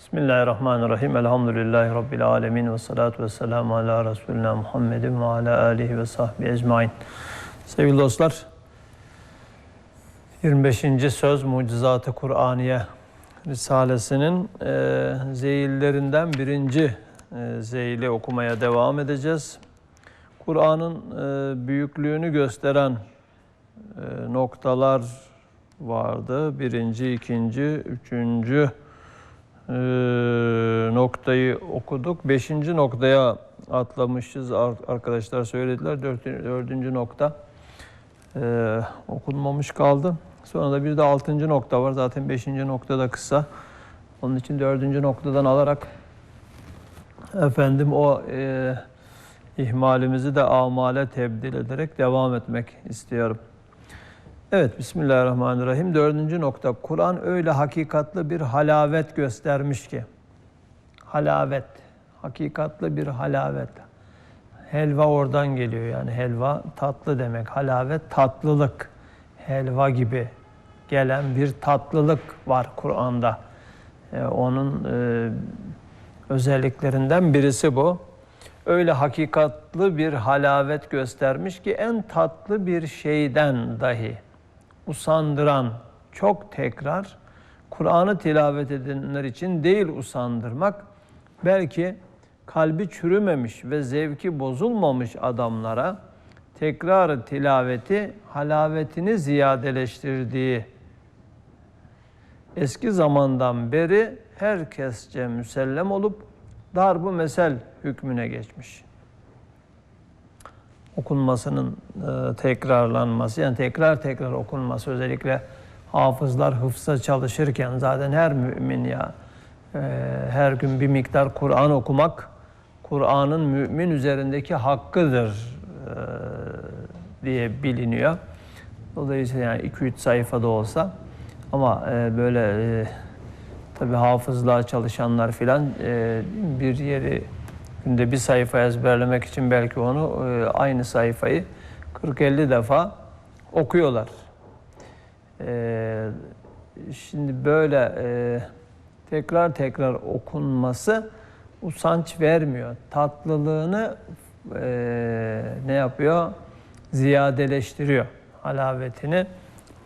Bismillahirrahmanirrahim. Elhamdülillahi Rabbil alemin. Ve salatu ve selamu ala Resulina Muhammedin ve ala alihi ve sahbihi ecmain. Sevgili dostlar, 25. Söz Mucizat-ı Kur'aniye Risalesinin zeyillerinden birinci zeyli okumaya devam edeceğiz. Kur'an'ın büyüklüğünü gösteren noktalar vardı. Birinci, ikinci, üçüncü noktayı okuduk. Beşinci noktaya atlamışız. Arkadaşlar söylediler. Dördüncü nokta okunmamış kaldı. Sonra da bir de altıncı nokta var. Zaten beşinci nokta da kısa. Onun için dördüncü noktadan alarak o ihmalimizi de amale tebdil ederek devam etmek istiyorum. Evet, Bismillahirrahmanirrahim. Dördüncü nokta. Kur'an öyle hakikatli bir halavet göstermiş ki. Halavet. Hakikatli bir halavet. Helva oradan geliyor yani. Helva tatlı demek. Halavet tatlılık. Helva gibi gelen bir tatlılık var Kur'an'da. Onun özelliklerinden birisi bu. Öyle hakikatli bir halavet göstermiş ki en tatlı bir şeyden dahi usandıran çok tekrar Kur'an'ı tilavet edenler için değil usandırmak, belki kalbi çürümemiş ve zevki bozulmamış adamlara tekrar tilaveti halavetini ziyadeleştirdiği eski zamandan beri herkesçe müsellem olup darb-ı mesel hükmüne geçmiş. Okunmasının tekrarlanması, yani tekrar okunması, özellikle hafızlar hıfza çalışırken zaten her mümin her gün bir miktar Kur'an okumak, Kur'an'ın mümin üzerindeki hakkıdır diye biliniyor. Dolayısıyla yani 2-3 sayfada olsa ama böyle tabii hafızlığa çalışanlar filan bir yeri günde bir sayfa ezberlemek için belki onu aynı sayfayı 40-50 defa okuyorlar. Şimdi böyle tekrar okunması usanç vermiyor. Tatlılığını ne yapıyor? Ziyadeleştiriyor. Halavetini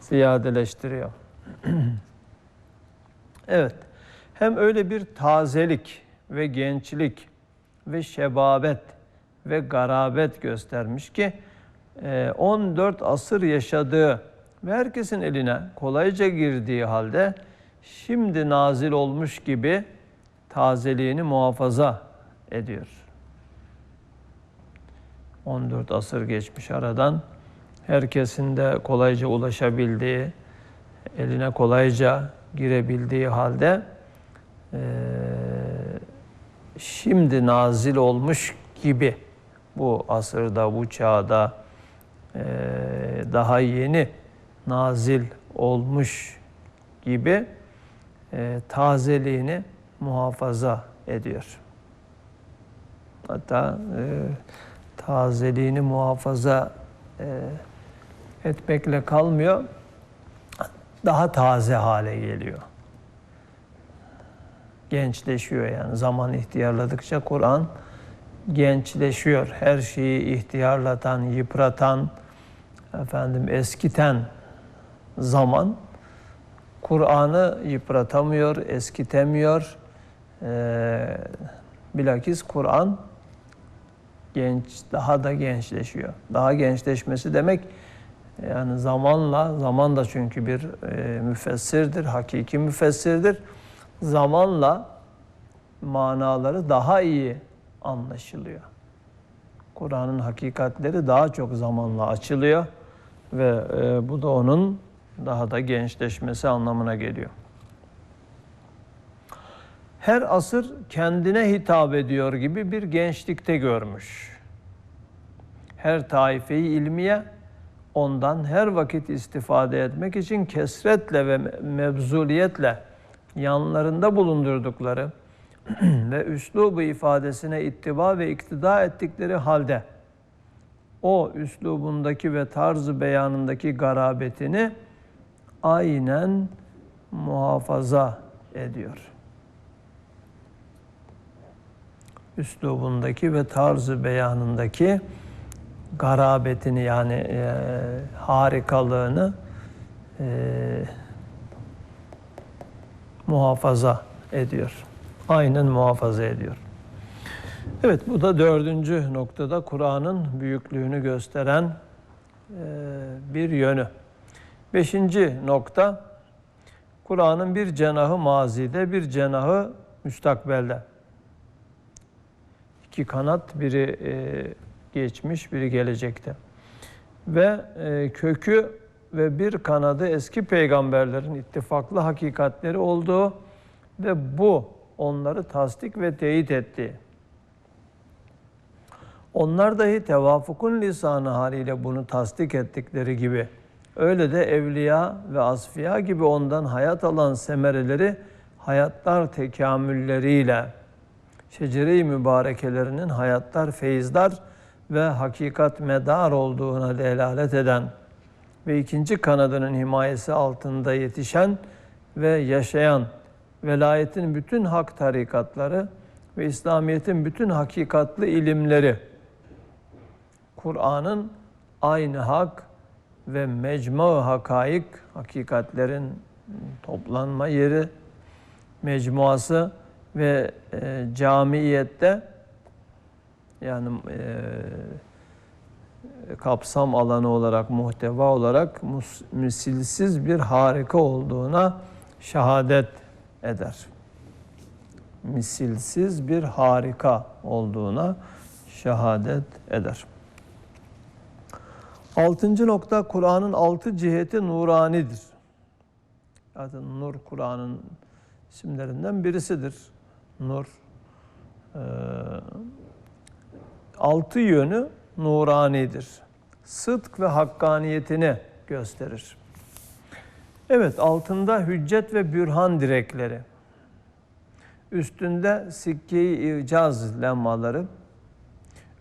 ziyadeleştiriyor. Evet. Hem öyle bir tazelik ve gençlik ve şebabet ve garabet göstermiş ki 14 asır yaşadığı ve herkesin eline kolayca girdiği halde şimdi nazil olmuş gibi tazeliğini muhafaza ediyor. 14 asır geçmiş aradan, herkesin de kolayca ulaşabildiği, eline kolayca girebildiği halde şimdi nazil olmuş gibi bu asırda, bu çağda daha yeni nazil olmuş gibi tazeliğini muhafaza ediyor. Hatta tazeliğini muhafaza etmekle kalmıyor, daha taze hale geliyor. Gençleşiyor yani. Zaman ihtiyarladıkça Kur'an gençleşiyor. Her şeyi ihtiyarlatan, yıpratan, eskiten zaman Kur'an'ı yıpratamıyor, eskitemiyor. Bilakis Kur'an daha da gençleşiyor. Daha gençleşmesi demek yani zaman da çünkü bir müfessirdir, hakiki müfessirdir. Zamanla manaları daha iyi anlaşılıyor. Kur'an'ın hakikatleri daha çok zamanla açılıyor ve bu da onun daha da gençleşmesi anlamına geliyor. Her asır kendine hitap ediyor gibi bir gençlikte görmüş. Her taife-i ilmiye ondan her vakit istifade etmek için kesretle ve mebzuliyetle yanlarında bulundurdukları ve üslubu ifadesine ittiba ve iktida ettikleri halde o üslubundaki ve tarzı beyanındaki garabetini aynen muhafaza ediyor. üslubundaki ve tarz-ı beyanındaki garabetini yani harikalığını muhafaza ediyor. Aynen muhafaza ediyor. Evet, bu da 4. noktada Kur'an'ın büyüklüğünü gösteren bir yönü. 5. nokta, Kur'an'ın bir cenahı mazide, bir cenahı müstakbelde. 2 kanat, biri geçmiş, biri gelecekte. Ve kökü ve bir kanadı eski peygamberlerin ittifaklı hakikatleri olduğu ve bu onları tasdik ve teyit etti. Onlar dahi tevafukun lisanı haliyle bunu tasdik ettikleri gibi, öyle de evliya ve asfiya gibi ondan hayat alan semereleri hayatlar tekamülleriyle, şecere-i mübarekelerinin hayatlar, feyizler ve hakikat medar olduğuna delalet eden ve 2. kanadının himayesi altında yetişen ve yaşayan velayetin bütün hak tarikatları ve İslamiyet'in bütün hakikatlı ilimleri, Kur'an'ın aynı hak ve mecmu hakaik, hakikatlerin toplanma yeri, mecmuası ve camiyette yani kapsam alanı olarak, muhteva olarak misilsiz bir harika olduğuna şehadet eder. Misilsiz bir harika olduğuna şehadet eder. 6. nokta, Kur'an'ın 6 ciheti nuranidir. Zaten nur Kur'an'ın isimlerinden birisidir. Nur. 6 yönü nuranidir. Sıdk ve hakkaniyetini gösterir. Evet, altında hüccet ve bürhan direkleri, üstünde sikke-i icaz lemmaları,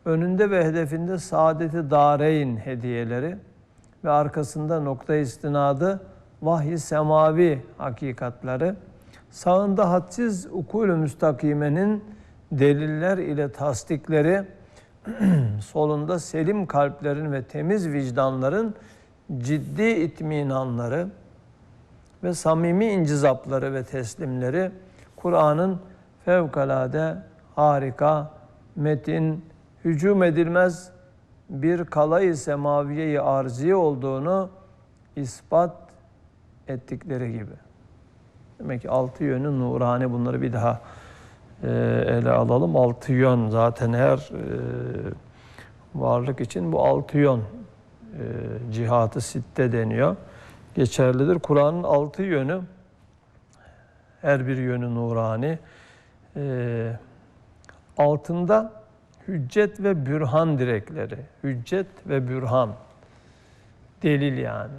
önünde ve hedefinde saadet-i dareyn hediyeleri ve arkasında nokta istinadı vahiy-i semavi hakikatları, sağında hadsiz ukul-ü müstakimenin deliller ile tasdikleri, solunda selim kalplerin ve temiz vicdanların ciddi itminanları ve samimi incizapları ve teslimleri, Kur'an'ın fevkalade harika, metin, hücum edilmez bir kalay-ı semaviye-i arziye olduğunu ispat ettikleri gibi. Demek ki 6 yönü nurani, bunları bir daha ele alalım. 6 yön zaten her varlık için bu 6 yön cihat-ı sitte deniyor. Geçerlidir. Kur'an'ın 6 yönü, her bir yönü nurani. Altında hüccet ve bürhan direkleri. Hüccet ve bürhan. Delil yani.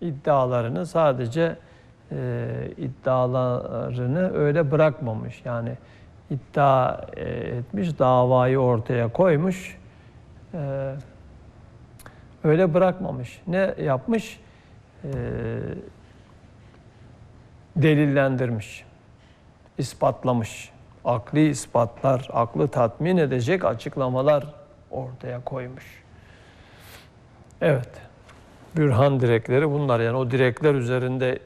İddialarını sadece iddialarını öyle bırakmamış. Yani iddia etmiş, davayı ortaya koymuş. Öyle bırakmamış. Ne yapmış? Delillendirmiş. İspatlamış. Akli ispatlar, aklı tatmin edecek açıklamalar ortaya koymuş. Evet. Bürhan direkleri bunlar, yani o direkler üzerinde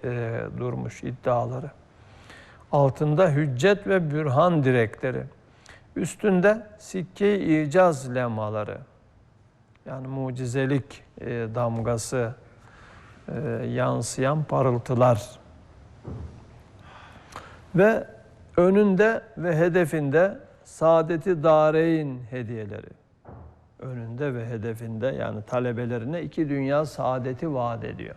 durmuş iddiaları. Altında hüccet ve bürhan direkleri. Üstünde sikke-i icaz lemaları. Yani mucizelik damgası yansıyan parıltılar. Ve önünde ve hedefinde saadet-i dareyn hediyeleri. Önünde ve hedefinde, yani talebelerine 2 dünya saadeti vaat ediyor.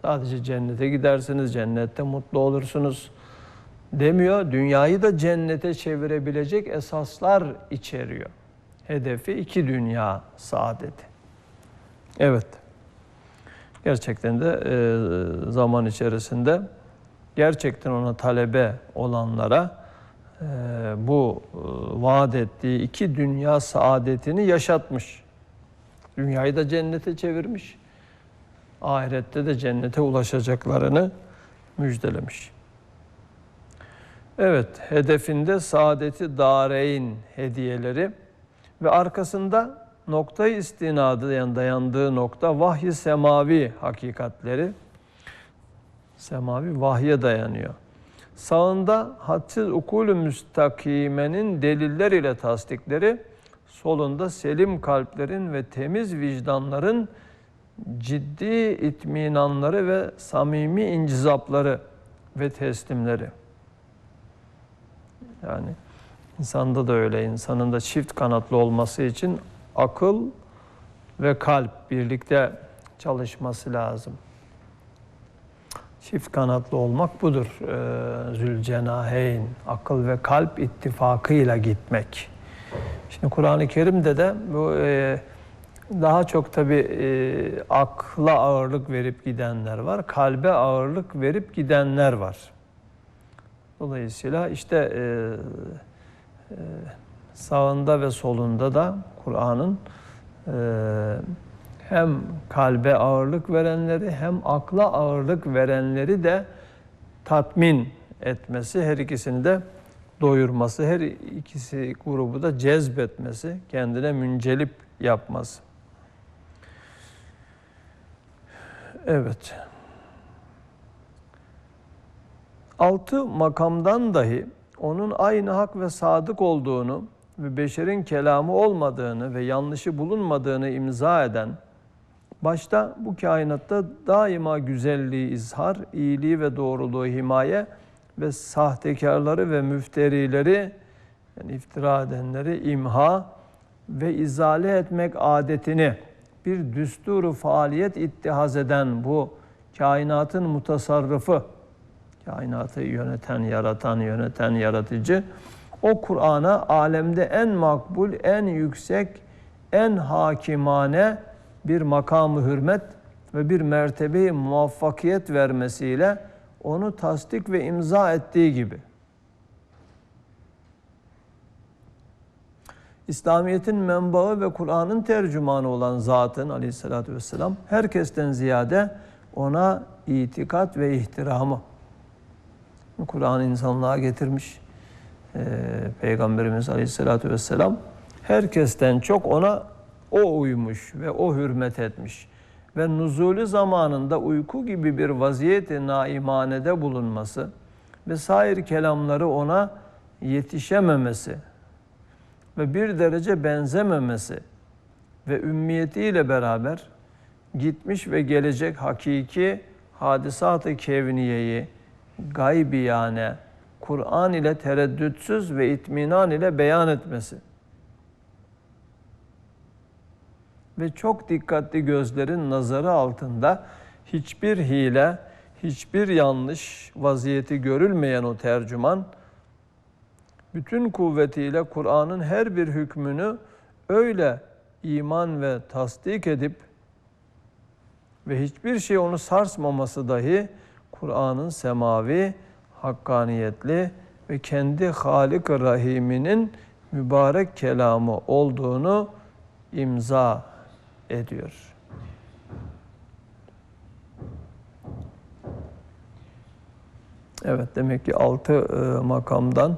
Sadece cennete gidersiniz, cennette mutlu olursunuz demiyor. Dünyayı da cennete çevirebilecek esaslar içeriyor. Hedefi 2 dünya saadeti. Evet. Gerçekten de zaman içerisinde gerçekten ona talebe olanlara bu vaat ettiği 2 dünya saadetini yaşatmış. Dünyayı da cennete çevirmiş. Ahirette de cennete ulaşacaklarını müjdelemiş. Evet, hedefinde saadeti dâreyn hediyeleri ve arkasında noktayı istinadı, yani dayandığı nokta vahyi semavi hakikatleri. Semavi vahye dayanıyor. Sağında hadsiz ukulü müstakimenin deliller ile tasdikleri, solunda selim kalplerin ve temiz vicdanların ciddi itminanları ve samimi incizapları ve teslimleri. Yani insanda da öyle, insanın da çift kanatlı olması için akıl ve kalp birlikte çalışması lazım. Çift kanatlı olmak budur. Zülcenaheyn, akıl ve kalp ittifakıyla gitmek. Şimdi Kur'an-ı Kerim'de de bu daha çok tabii akla ağırlık verip gidenler var, kalbe ağırlık verip gidenler var. Dolayısıyla işte sağında ve solunda da Kur'an'ın hem kalbe ağırlık verenleri hem akla ağırlık verenleri de tatmin etmesi, her ikisini de doyurması, her ikisi grubu da cezbetmesi, kendine müncelip yapması. Evet. 6 makamdan dahi onun aynı hak ve sadık olduğunu ve beşerin kelamı olmadığını ve yanlışı bulunmadığını imza eden, başta bu kainatta daima güzelliği izhar, iyiliği ve doğruluğu himaye ve sahtekarları ve müfterileri, yani iftira edenleri imha ve izale etmek adetini bir düsturu faaliyet ittihaz eden bu kainatın mutasarrıfı, kainatı yöneten, yaratan, yöneten, yaratıcı, o Kur'an'a alemde en makbul, en yüksek, en hakimane bir makamı hürmet ve bir mertebeyi muvaffakiyet vermesiyle onu tasdik ve imza ettiği gibi, İslamiyet'in menbaı ve Kur'an'ın tercümanı olan zatın aleyhissalatü vesselam herkesten ziyade ona itikat ve ihtiramı. Kur'an'ı insanlığa getirmiş Peygamberimiz aleyhissalatü vesselam herkesten çok ona o uymuş ve o hürmet etmiş. Ve nuzulü zamanında uyku gibi bir vaziyeti naimanede bulunması ve sair kelamları ona yetişememesi ve bir derece benzememesi ve ümmiyetiyle beraber gitmiş ve gelecek hakiki hadisat-ı kevniyeyi gaybiyane Kur'an ile tereddütsüz ve itminan ile beyan etmesi ve çok dikkatli gözlerin nazarı altında hiçbir hile, hiçbir yanlış vaziyeti görülmeyen o tercüman, bütün kuvvetiyle Kur'an'ın her bir hükmünü öyle iman ve tasdik edip ve hiçbir şey onu sarsmaması dahi Kur'an'ın semavi, hakkaniyetli ve kendi Halik-i Rahim'inin mübarek kelamı olduğunu imza ediyor. Evet, demek ki 6 makamdan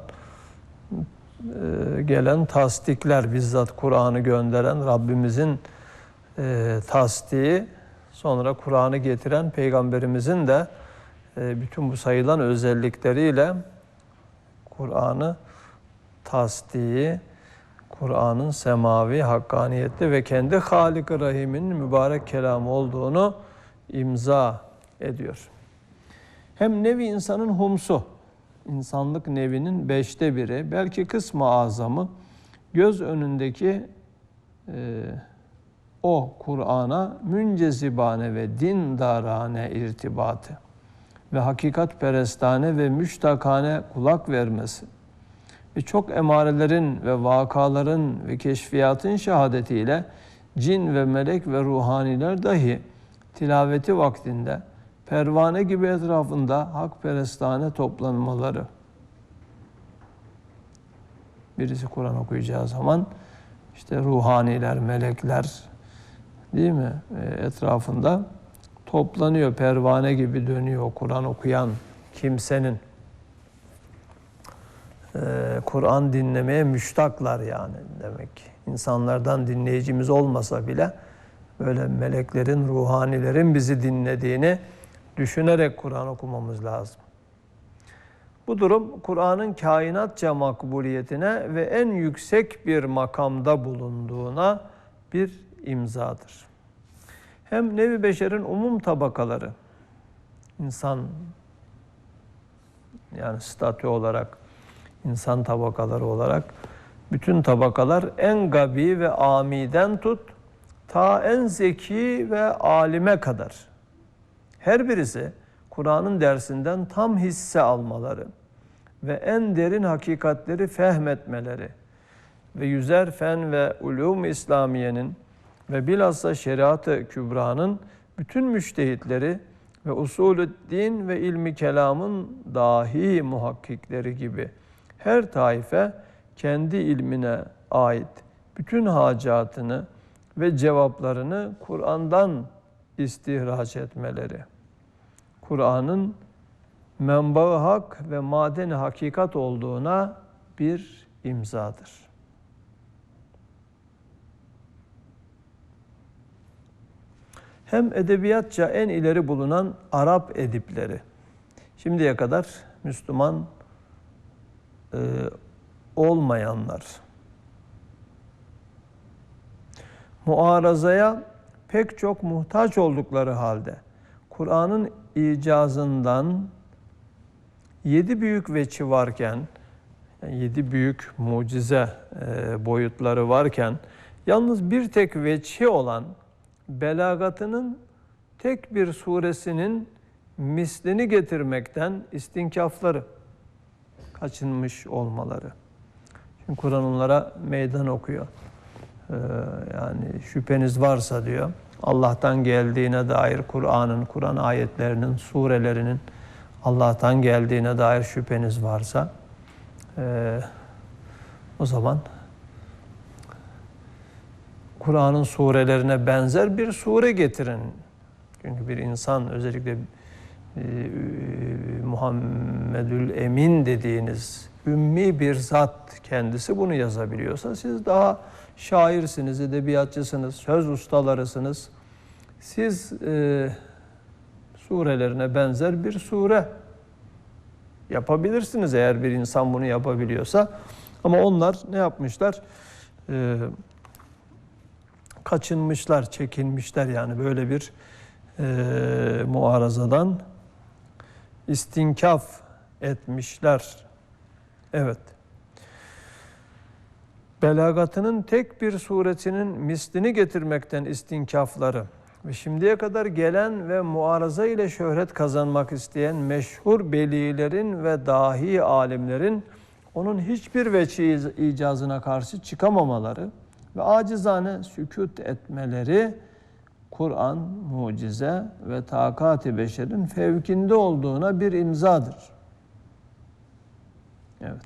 gelen tasdikler, bizzat Kur'an'ı gönderen Rabbimizin tasdiği, sonra Kur'an'ı getiren Peygamberimizin de bütün bu sayılan özellikleriyle Kur'an'ı tasdiği, Kur'an'ın semavi, hakkaniyetli ve kendi Halik-i Rahim'in mübarek kelamı olduğunu imza ediyor. Hem nevi insanın humsu, insanlık nevinin 5'te biri, belki kısmı azamı, göz önündeki o Kur'an'a müncezibane ve dindarane irtibatı ve hakikatperestane ve müştakane kulak vermesi ve çok emarelerin ve vakaların ve keşfiyatın şehadetiyle cin ve melek ve ruhaniler dahi tilaveti vaktinde pervane gibi etrafında hakperestane toplanmaları. Birisi Kur'an okuyacağı zaman işte ruhaniler, melekler, değil mi, etrafında toplanıyor, pervane gibi dönüyor Kur'an okuyan kimsenin. Kur'an dinlemeye müştaklar yani demek. İnsanlardan dinleyicimiz olmasa bile böyle meleklerin, ruhanilerin bizi dinlediğini düşünerek Kur'an okumamız lazım. Bu durum Kur'an'ın kainatça makbuliyetine ve en yüksek bir makamda bulunduğuna bir imzadır. Hem nevi beşerin umum tabakaları, insan yani statü olarak, insan tabakaları olarak bütün tabakalar en gabi ve amiden tut ta en zeki ve alime kadar her birisi Kur'an'ın dersinden tam hisse almaları ve en derin hakikatleri fehmetmeleri ve yüzer fen ve ulûm-i İslamiye'nin ve bilhassa şeriat-ı kübranın bütün müştehitleri ve usulü din ve ilmi kelamın dahi muhakkikleri gibi her taife kendi ilmine ait bütün hacatını ve cevaplarını Kur'an'dan istihraç etmeleri, Kur'an'ın menba-ı hak ve maden-i hakikat olduğuna bir imzadır. Hem edebiyatça en ileri bulunan Arap edipleri, şimdiye kadar Müslüman olmayanlar, muarazaya pek çok muhtaç oldukları halde Kur'an'ın icazından 7 büyük veçi varken, yani 7 büyük mucize boyutları varken, yalnız bir tek veçi olan belagatının tek bir suresinin mislini getirmekten istinkafları, kaçınmış olmaları. Şimdi Kur'an onlara meydan okuyor. Yani şüpheniz varsa diyor, Allah'tan geldiğine dair Kur'an ayetlerinin, surelerinin Allah'tan geldiğine dair şüpheniz varsa o zaman Kur'an'ın surelerine benzer bir sure getirin. Çünkü bir insan, özellikle Muhammedül Emin dediğiniz ümmi bir zat kendisi bunu yazabiliyorsa, siz daha şairsiniz, edebiyatçısınız, söz ustalarısınız. Siz surelerine benzer bir sure yapabilirsiniz eğer bir insan bunu yapabiliyorsa. Ama onlar ne yapmışlar? Kaçınmışlar, çekinmişler yani böyle bir muarazadan istinkaf etmişler. Evet. Belagatının tek bir suretinin mislini getirmekten istinkafları ve şimdiye kadar gelen ve muaraza ile şöhret kazanmak isteyen meşhur belilerin ve dahi alimlerin onun hiçbir veçi icazına karşı çıkamamaları ve acizane sükût etmeleri Kur'an mucize ve takat-ı beşerin fevkinde olduğuna bir imzadır. Evet.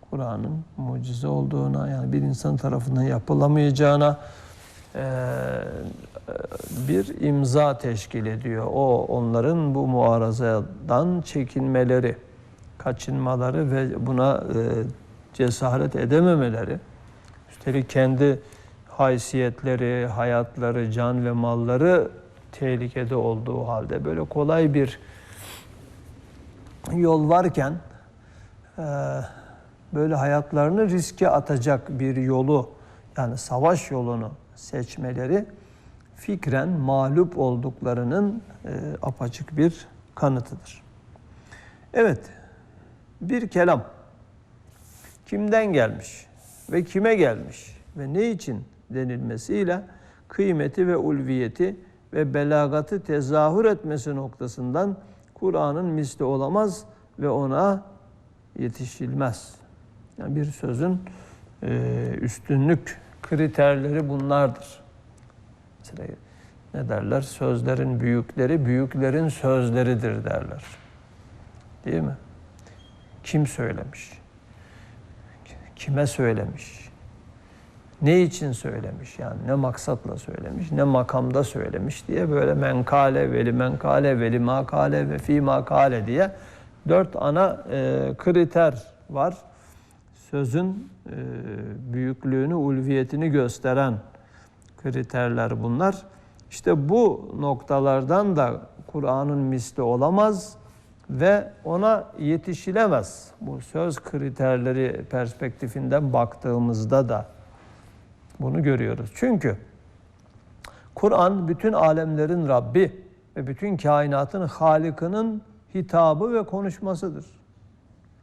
Kur'an'ın mucize olduğuna, yani bir insan tarafından yapılamayacağına bir imza teşkil ediyor. O onların bu muarazadan çekinmeleri, kaçınmaları ve buna cesaret edememeleri, üstelik kendi haysiyetleri, hayatları, can ve malları tehlikede olduğu halde böyle kolay bir yol varken böyle hayatlarını riske atacak bir yolu, yani savaş yolunu seçmeleri fikren mağlup olduklarının apaçık bir kanıtıdır. Evet, bir kelam kimden gelmiş ve kime gelmiş ve ne için denilmesiyle kıymeti ve ulviyeti ve belagatı tezahür etmesi noktasından Kur'an'ın misli olamaz ve ona yetişilmez. Yani bir sözün üstünlük kriterleri bunlardır. Mesela ne derler? Sözlerin büyükleri, büyüklerin sözleridir derler. Değil mi? Kim söylemiş? Kime söylemiş? Ne için söylemiş? Yani ne maksatla söylemiş, ne makamda söylemiş diye böyle menkale, veli menkale, veli makale ve fi makale diye 4 ana kriter var. Sözün büyüklüğünü, ulviyetini gösteren kriterler bunlar. İşte bu noktalardan da Kur'an'ın misli olamaz ve ona yetişilemez. Bu söz kriterleri perspektifinden baktığımızda da bunu görüyoruz. Çünkü Kur'an bütün alemlerin Rabbi ve bütün kainatın Halık'ının hitabı ve konuşmasıdır.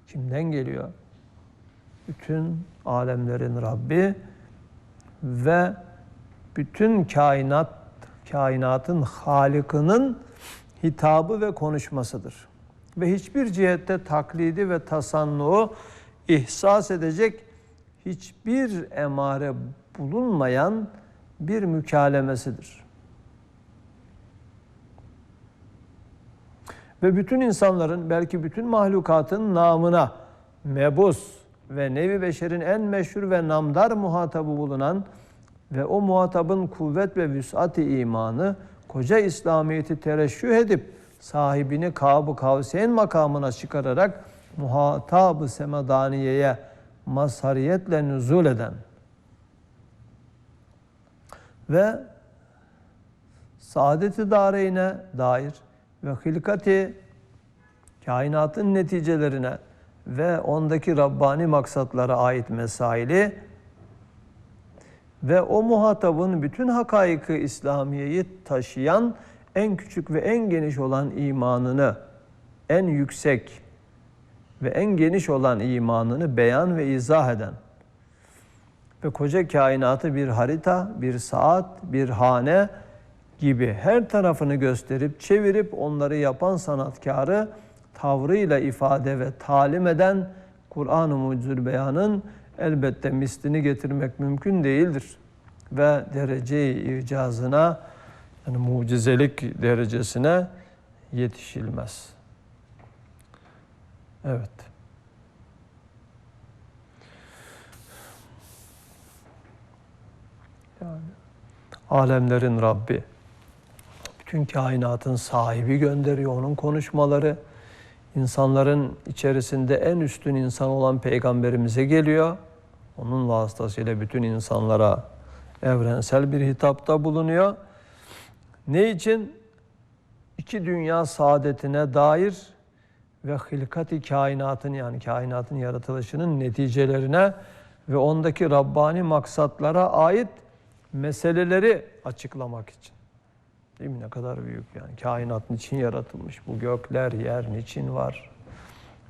Kimden geliyor? Bütün alemlerin Rabbi ve bütün kainatın Halık'ının hitabı ve konuşmasıdır. Ve hiçbir cihette taklidi ve tasannuğu ihsas edecek hiçbir emare bulunmayan bir mükalemesidir. Ve bütün insanların, belki bütün mahlukatın namına mebus ve nevi beşerin en meşhur ve namdar muhatabı bulunan ve o muhatabın kuvvet ve vüs'at-i imanı koca İslamiyet'i tereşüh edip sahibini Kâb-ı Kavseyn makamına çıkararak muhatab-ı semedaniyeye mazhariyetle nüzul eden ve saadet-i dâreyne dair ve hilkati kainatın neticelerine ve ondaki Rabbani maksatlara ait mesaili ve o muhatabın bütün hakaik-ı İslamiye'yi taşıyan en küçük ve en geniş olan imanını, en yüksek ve en geniş olan imanını beyan ve izah eden ve koca kainatı bir harita, bir saat, bir hane gibi her tarafını gösterip çevirip onları yapan sanatkarı tavrıyla ifade ve talim eden Kur'an-ı Mucizül Beyan'ın elbette mislini getirmek mümkün değildir. Ve derece-i icazına, yani mucizelik derecesine yetişilmez. Evet. Yani alemlerin Rabbi, bütün kainatın sahibi gönderiyor, onun konuşmaları insanların içerisinde en üstün insan olan Peygamberimize geliyor. Onun vasıtasıyla bütün insanlara evrensel bir hitapta bulunuyor. Ne için? İki dünya saadetine dair ve hilkat-i kainatın, yani kainatın yaratılışının neticelerine ve ondaki Rabbani maksatlara ait meseleleri açıklamak için. Değil mi? Ne kadar büyük yani. Kainat niçin yaratılmış? Bu gökler, yer niçin var?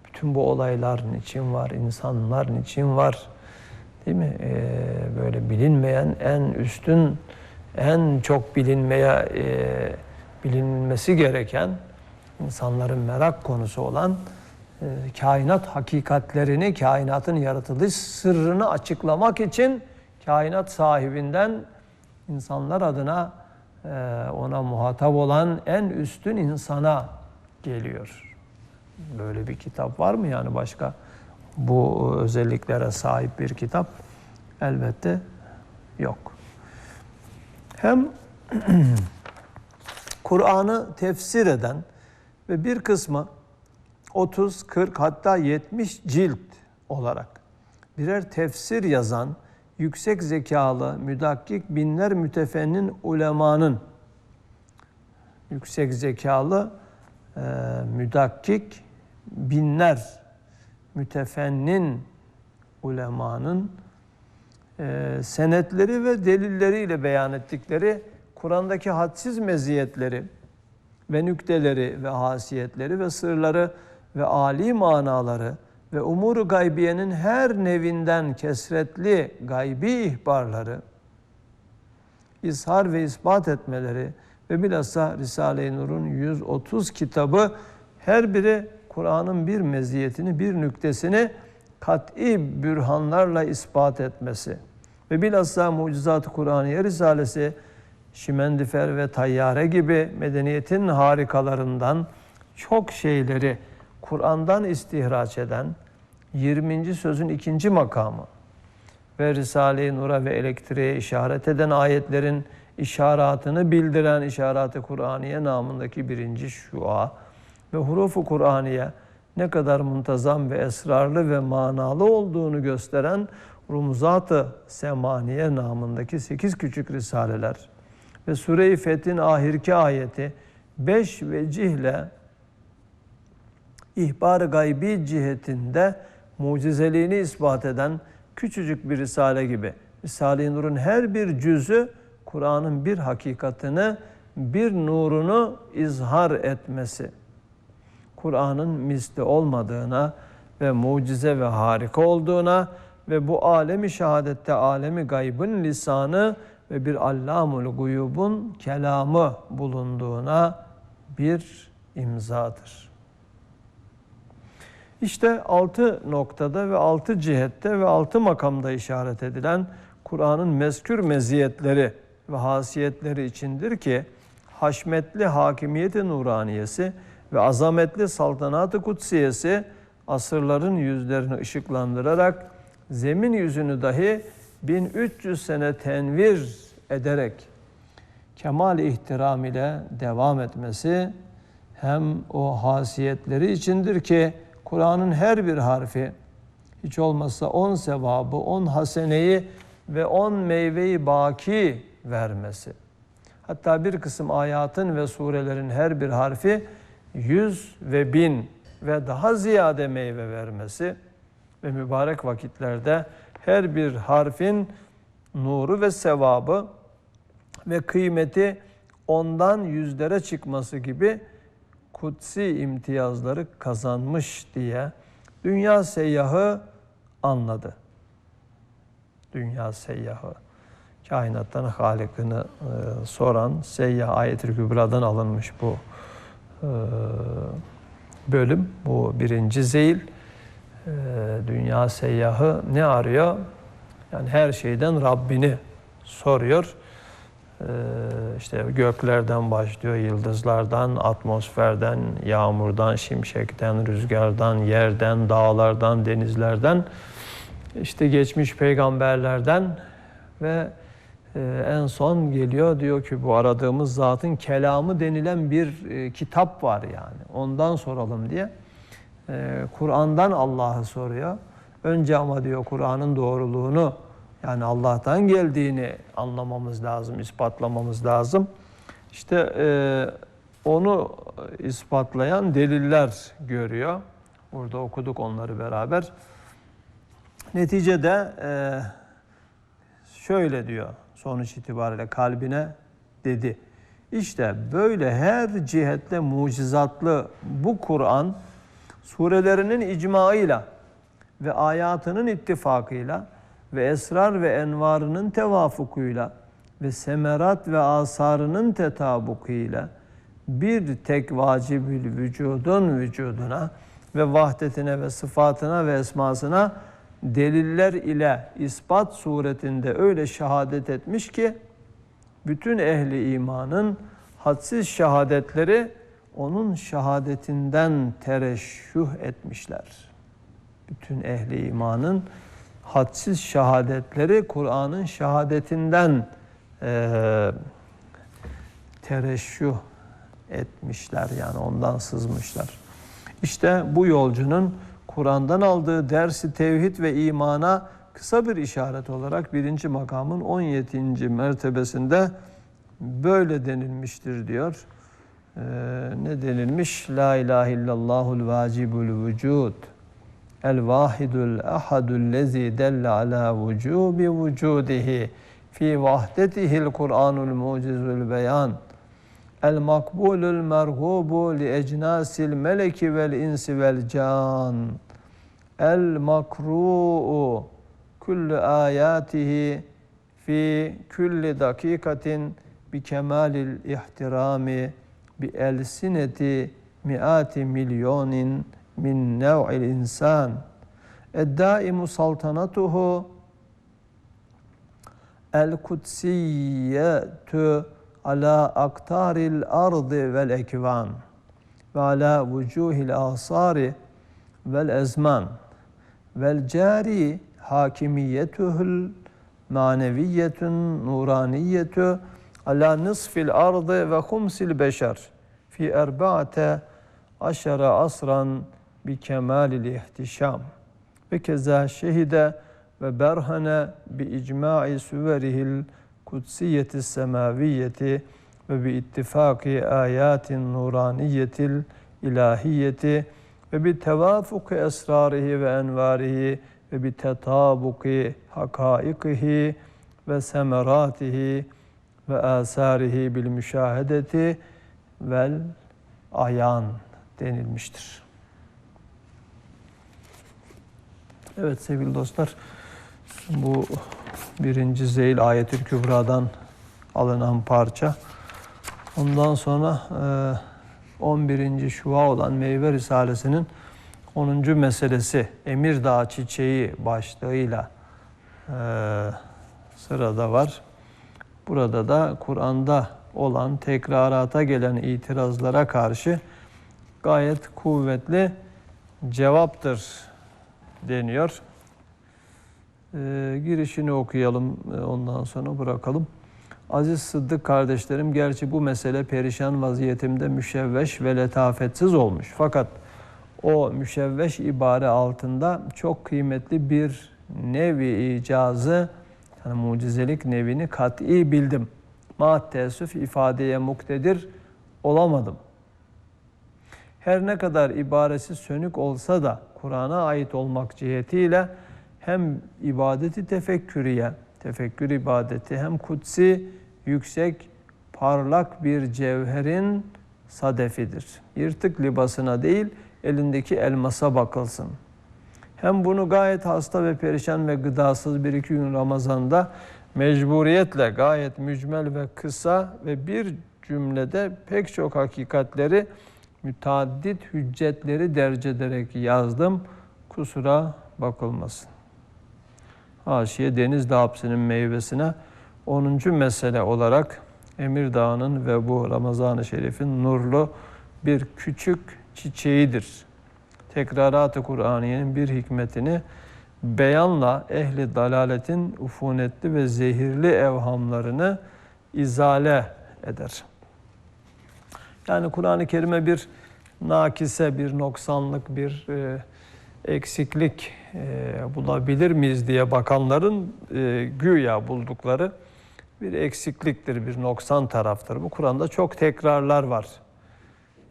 Bütün bu olaylar niçin var? İnsanlar niçin var? Değil mi? Böyle bilinmeyen, en üstün, en çok bilinmesi gereken, insanların merak konusu olan kainat hakikatlerini, kainatın yaratılış sırrını açıklamak için kainat sahibinden insanlar adına ona muhatap olan en üstün insana geliyor. Böyle bir kitap var mı yani başka bu özelliklere sahip bir kitap? Elbette yok. Hem Kur'an'ı tefsir eden ve bir kısmı 30, 40 hatta 70 cilt olarak birer tefsir yazan yüksek zekalı, müdakkik binler mütefennin ulemanın, yüksek zekalı, müdakkik binler mütefennin ulemanın senetleri ve delilleriyle beyan ettikleri Kur'an'daki hadsiz meziyetleri ve nükteleri ve hasiyetleri ve sırları ve âli manaları ve umur-u gaybiyenin her nevinden kesretli gaybi ihbarları, izhar ve ispat etmeleri ve bilhassa Risale-i Nur'un 130 kitabı her biri Kur'an'ın bir meziyetini, bir nüktesini kat'i bürhanlarla ispat etmesi ve bilhassa Mucizat-ı Kur'aniye Risalesi, Şimendifer ve Tayyare gibi medeniyetin harikalarından çok şeyleri Kur'an'dan istihraç eden 20. sözün 2. makamı ve Risale-i Nur'a ve elektriğe işaret eden ayetlerin işaratını bildiren İşarat-ı Kur'aniye namındaki 1. şua ve Huruf-u Kur'aniye ne kadar muntazam ve esrarlı ve manalı olduğunu gösteren Rumuzat-ı Semaniye namındaki 8 küçük risaleler ve Sure-i Fetih'in ahirki ayeti 5 vecihle ihbar-ı gaybi cihetinde mucizeliğini ispat eden küçücük bir risale gibi. Risale-i Nur'un her bir cüzü Kur'an'ın bir hakikatını, bir nurunu izhar etmesi. Kur'an'ın misli olmadığına ve mucize ve harika olduğuna ve bu alemi şehadette alemi gaybın lisanı ve bir allamul guyubun kelamı bulunduğuna bir imzadır. İşte 6 noktada ve 6 cihette ve 6 makamda işaret edilen Kur'an'ın mezkür meziyetleri ve hasiyetleri içindir ki haşmetli hakimiyeti nuraniyesi ve azametli saltanat-ı kutsiyesi asırların yüzlerini ışıklandırarak zemin yüzünü dahi 1300 sene tenvir ederek kemal-i ihtiram ile devam etmesi hem o hasiyetleri içindir ki Kur'an'ın her bir harfi hiç olmazsa 10 sevabı, 10 haseneyi ve 10 meyveyi baki vermesi. Hatta bir kısım ayatın ve surelerin her bir harfi 100 ve 1000 ve daha ziyade meyve vermesi ve mübarek vakitlerde her bir harfin nuru ve sevabı ve kıymeti ondan yüzlere çıkması gibi kutsi imtiyazları kazanmış diye dünya seyyahı anladı. Dünya seyyahı, kainattan Halık'ını soran seyyah Ayet-i Kübra'dan alınmış bu bölüm, bu birinci zeyil. Dünya seyyahı ne arıyor? Yani her şeyden Rabbini soruyor. İşte göklerden başlıyor, yıldızlardan, atmosferden, yağmurdan, şimşekten, rüzgardan, yerden, dağlardan, denizlerden, işte geçmiş peygamberlerden ve en son geliyor, diyor ki bu aradığımız zatın kelamı denilen bir kitap var yani. Ondan soralım diye. Kur'an'dan Allah'ı soruyor. Önce ama diyor Kur'an'ın doğruluğunu, yani Allah'tan geldiğini anlamamız lazım, ispatlamamız lazım. İşte onu ispatlayan deliller görüyor. Burada okuduk onları beraber. Neticede şöyle diyor sonuç itibariyle kalbine dedi. İşte böyle her cihetle mucizatlı bu Kur'an surelerinin icmaıyla ve ayatının ittifakıyla ve esrar ve envarının tevafukuyla ve semerat ve asarının tetabukuyla bir tek vacibül vücudun vücuduna ve vahdetine ve sıfatına ve esmasına deliller ile ispat suretinde öyle şehadet etmiş ki bütün ehli imanın hadsiz şehadetleri onun şehadetinden tereşşüh etmişler. Bütün ehli imanın hadsiz şehadetleri Kur'an'ın şehadetinden tereşşüh etmişler, yani ondan sızmışlar. İşte bu yolcunun Kur'an'dan aldığı dersi tevhid ve imana kısa bir işaret olarak 1. makamın 17. mertebesinde böyle denilmiştir diyor. Ne denilmiş? La ilahe illallahul vacibul vücud. El vahidul ahadul lezi delle ala vücubi vücudihi fi vahdetihil Kur'anul mucizul beyan. El makbulul merhubu li ecnasil meleki vel insi vel can. El makru'u kullu ayatihi fi kulli dakikatin bi kemalil ihtirami bi elsineti miati milyonin min nev'il insan. Eddaimu saltanatuhu el kutsiyetu ala aktaril ardı vel ekvan ve ala vucuhil asari vel ezman vel cari hakimiyetuhul maneviyetun nuraniyetu ala nisfil ardı ve humsil beşer fi erba'ate aşara asran bi kemalil ihtişam ve keza şehide ve berhane bi icma'i suverihil kutsiyeti semaviyeti ve bi ittifaki ayatin nuraniyetil ilahiyeti ve bi tevafuki esrarihi ve envarihi ve bi tetabuki hakaikihi ve semeratihi ve asarihi bil müşahedeti vel ayan denilmiştir. Evet sevgili dostlar, bu 1. Zeyl Ayetül Kübra'dan alınan parça. Ondan sonra 11. Şua olan Meyve Risalesi'nin 10. meselesi Emirdağ Çiçeği başlığıyla sırada var. Burada da Kur'an'da olan tekrarata gelen itirazlara karşı gayet kuvvetli cevaptır deniyor. Girişini okuyalım, ondan sonra bırakalım. Aziz Sıddık kardeşlerim, gerçi bu mesele perişan vaziyetimde müşevveş ve letafetsiz olmuş. Fakat o müşevveş ibare altında çok kıymetli bir nevi icazı, yani mucizelik nevini kat'i bildim. Ma teessüf ifadeye muktedir olamadım. Her ne kadar ibaresi sönük olsa da Kur'an'a ait olmak cihetiyle hem ibadeti tefekkürüye, tefekkür ibadeti hem kutsi, yüksek, parlak bir cevherin sadefidir. Yırtık libasına değil, elindeki elmasa bakılsın. Hem bunu gayet hasta ve perişan ve gıdasız bir iki gün Ramazan'da mecburiyetle gayet mücmel ve kısa ve bir cümlede pek çok hakikatleri, müteaddit hüccetleri derc ederek yazdım. Kusura bakılmasın. Haşiye Denizli hapsinin meyvesine 10. mesele olarak Emirdağ'ın ve bu Ramazan-ı Şerif'in nurlu bir küçük çiçeğidir. Tekrarat-ı Kur'aniye'nin bir hikmetini beyanla ehli dalaletin ufunetli ve zehirli evhamlarını izale eder. Yani Kur'an-ı Kerim'e bir nakise, bir noksanlık, bir eksiklik bulabilir miyiz diye bakanların güya buldukları bir eksikliktir, bir noksan taraftır. Bu Kur'an'da çok tekrarlar var.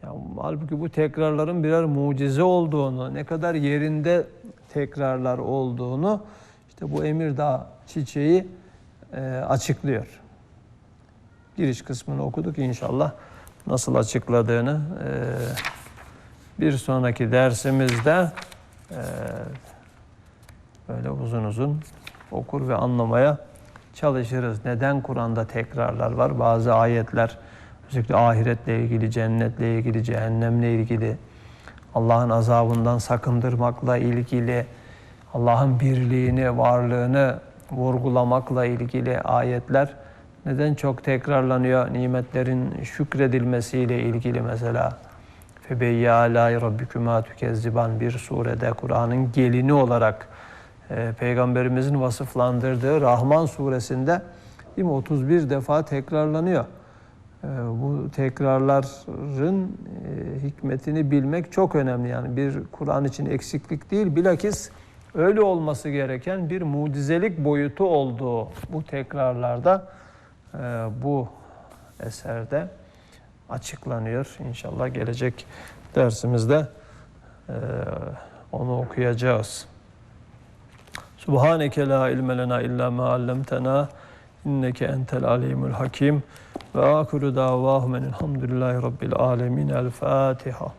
Ya, halbuki bu tekrarların birer mucize olduğunu, ne kadar yerinde tekrarlar olduğunu işte bu Emirdağ çiçeği açıklıyor. Giriş kısmını okuduk, inşallah nasıl açıkladığını bir sonraki dersimizde böyle uzun uzun okur ve anlamaya çalışırız. Neden Kur'an'da tekrarlar var? Bazı ayetler özellikle ahiretle ilgili, cennetle ilgili, cehennemle ilgili, Allah'ın azabından sakındırmakla ilgili, Allah'ın birliğini, varlığını vurgulamakla ilgili ayetler neden çok tekrarlanıyor? Nimetlerin şükredilmesiyle ilgili mesela. Febeyye alâi rabbikümâ tükezziban bir surede Kur'an'ın gelini olarak Peygamberimizin vasıflandırdığı Rahman suresinde değil mi, 31 defa tekrarlanıyor. Bu tekrarların hikmetini bilmek çok önemli. Yani bir Kur'an için eksiklik değil, bilakis öyle olması gereken bir mucizelik boyutu olduğu bu tekrarlarda, bu eserde açıklanıyor. İnşallah gelecek dersimizde onu okuyacağız. Subhaneke la ilme lena illa ma allamtena inneke entel alimul hakim ve akiru davahum enelhamdülillahi rabbil alemin. El Fatiha.